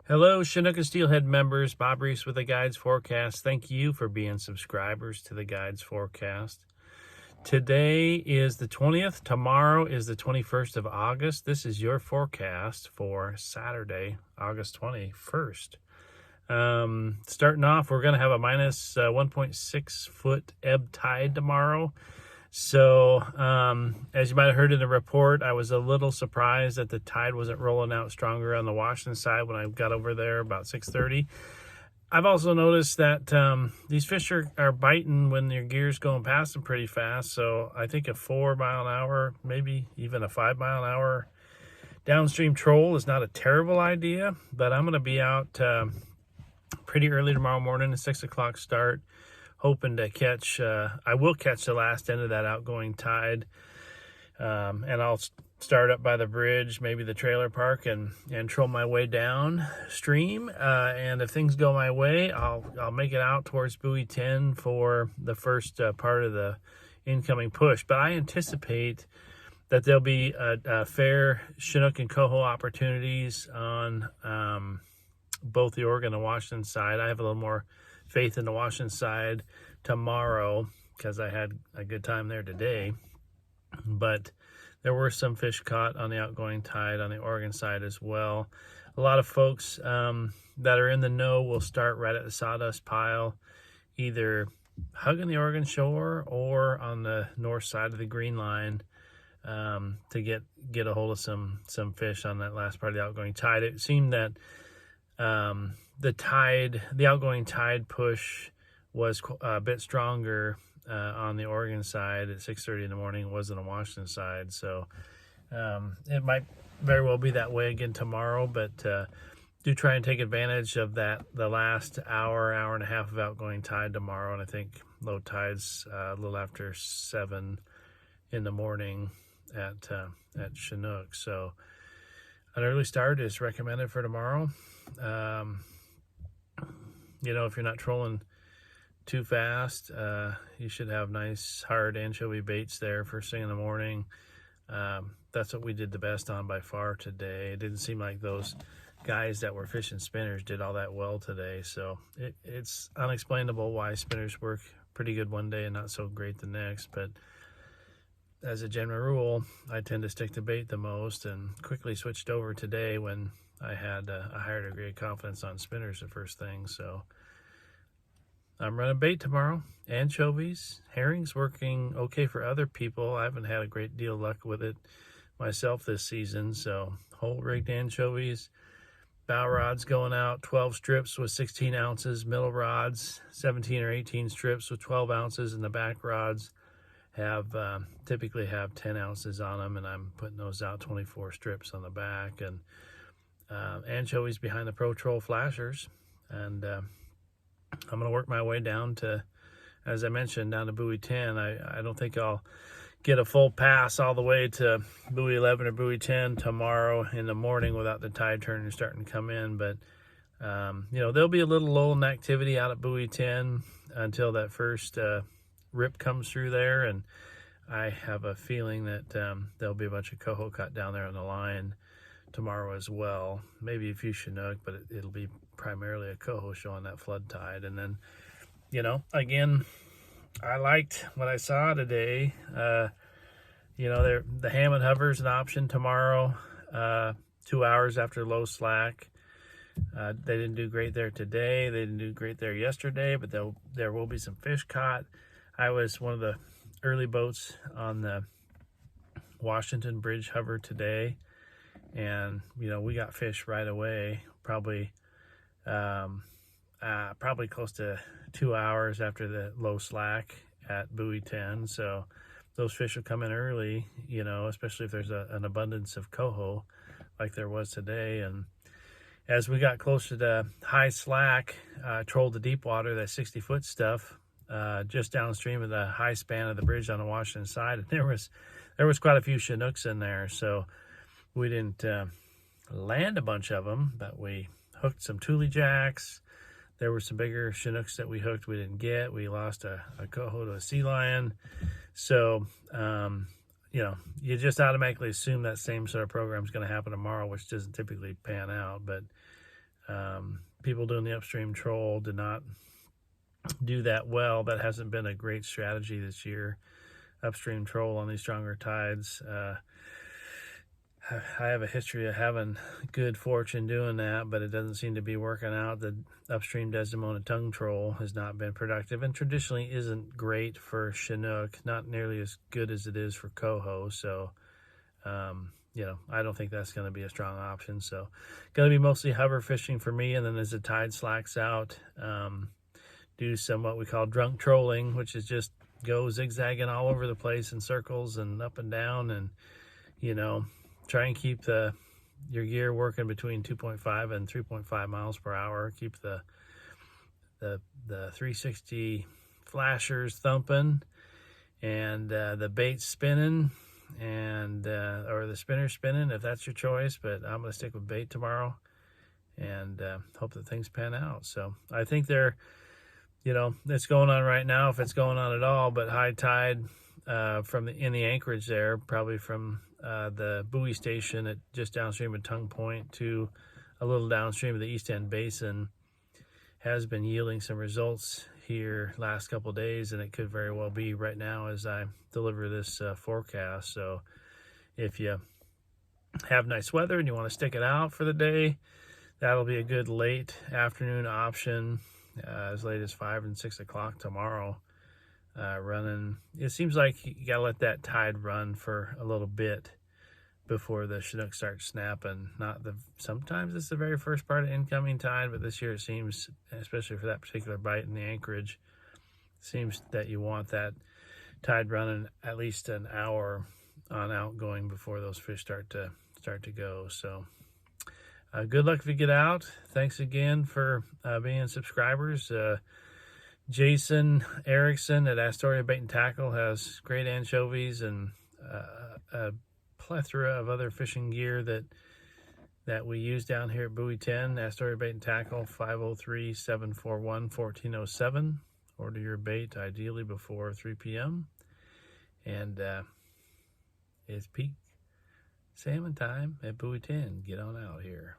Hello, Chinook and Steelhead members. Bob Reese with the Guides Forecast. Thank you for being subscribers to the Guides Forecast. Today is the 20th. Tomorrow is the 21st of August. This is your forecast for Saturday, August 21st. Starting off, we're going to have a minus 1.6 foot ebb tide tomorrow. So, as you might have heard in the report, I was a little surprised that the tide wasn't rolling out stronger on the Washington side when I got over there about 6:30. I've also noticed that these fish are biting when your gear's going past them pretty fast. So I think a 4 mile an hour, maybe even a 5 mile an hour downstream troll is not a terrible idea. But I'm going to be out pretty early tomorrow morning, a 6 o'clock start, hoping to catch, I will catch the last end of that outgoing tide, and I'll start up by the bridge, maybe the trailer park, and troll my way downstream, and if things go my way, I'll make it out towards buoy 10 for the first part of the incoming push. But I anticipate that there'll be a fair Chinook and coho opportunities on both the Oregon and Washington side. I have a little more faith in the Washington side tomorrow because I had a good time there today, but there were some fish caught on the outgoing tide on the Oregon side as well. A lot of folks that are in the know will start right at the sawdust pile, either hugging the Oregon shore or on the north side of the green line, to get a hold of some fish on that last part of the outgoing tide. It seemed that the outgoing tide push was a bit stronger on the Oregon side at 6:30 in the morning. It wasn't on the Washington side, so it might very well be that way again tomorrow. But do try and take advantage of the last hour and a half of outgoing tide tomorrow. And I think low tide's a little after 7 in the morning at Chinook. So an early start is recommended for tomorrow. If you're not trolling too fast, you should have nice hard anchovy baits there first thing in the morning. That's what we did the best on by far today. It didn't seem like those guys that were fishing spinners did all that well today. So it's unexplainable why spinners work pretty good one day and not so great the next. But as a general rule, I tend to stick to bait the most, and quickly switched over today when I had a higher degree of confidence on spinners the first thing. So I'm running bait tomorrow. Anchovies, herrings working okay for other people. I haven't had a great deal of luck with it myself this season. So whole rigged anchovies, bow rods going out 12 strips with 16 ounces, middle rods 17 or 18 strips with 12 ounces, and the back rods typically have 10 ounces on them, and I'm putting those out 24 strips on the back. And anchovies behind the Pro Troll flashers, and I'm going to work my way down to, as I mentioned, down to buoy 10. I don't think I'll get a full pass all the way to buoy 11 or buoy 10 tomorrow in the morning without the tide turning and starting to come in. But there'll be a little lull in activity out at buoy 10 until that first rip comes through there, and I have a feeling that there'll be a bunch of coho caught down there on the line tomorrow as well. Maybe a few Chinook, but it'll be primarily a coho show on that flood tide. And then, again, I liked what I saw today. The Hammond hover's an option tomorrow, 2 hours after low slack. They didn't do great there today. They didn't do great there yesterday, but there will be some fish caught. I was one of the early boats on the Washington Bridge hover today, and we got fish right away, probably close to 2 hours after the low slack at buoy 10. So those fish will come in early, especially if there's an abundance of coho like there was today. And as we got closer to high slack, trolled the deep water, that 60-foot stuff, just downstream of the high span of the bridge on the Washington side, and there was quite a few Chinooks in there. So we didn't land a bunch of them, but we hooked some Thule jacks. There were some bigger Chinooks that we hooked we didn't get. We lost a coho to a sea lion. So you just automatically assume that same sort of program is going to happen tomorrow, which doesn't typically pan out. But People doing the upstream troll did not do that well. That hasn't been a great strategy this year. Upstream troll on these stronger tides. I have a history of having good fortune doing that, but it doesn't seem to be working out. The upstream Desdemona tongue troll has not been productive and traditionally isn't great for Chinook, not nearly as good as it is for coho. So, I don't think that's going to be a strong option. So, going to be mostly hover fishing for me. And then as the tide slacks out, do some what we call drunk trolling, which is just go zigzagging all over the place in circles and up and down, and try and keep your gear working between 2.5 and 3.5 miles per hour. Keep the 360 flashers thumping, and the bait spinning, and or the spinner spinning if that's your choice. But I'm going to stick with bait tomorrow, and hope that things pan out. So I think it's going on right now, if it's going on at all. But high tide in the anchorage there, probably from the buoy station at just downstream of Tongue Point to a little downstream of the East End Basin, has been yielding some results here last couple of days, and it could very well be right now as I deliver this forecast. So if you have nice weather and you want to stick it out for the day, that'll be a good late afternoon option, as late as 5 and 6 o'clock tomorrow. Running, it seems like you gotta let that tide run for a little bit before the Chinook starts snapping. Sometimes it's the very first part of incoming tide, but this year it seems, especially for that particular bite in the anchorage, seems that you want that tide running at least an hour on outgoing before those fish start to go. So good luck if you get out. Thanks again for being subscribers. Jason Erickson at Astoria Bait and Tackle has great anchovies and a plethora of other fishing gear that we use down here at Buoy 10. Astoria Bait and Tackle, 503-741-1407. Order your bait ideally before 3 p.m. And it's peak salmon time at Buoy 10. Get on out here.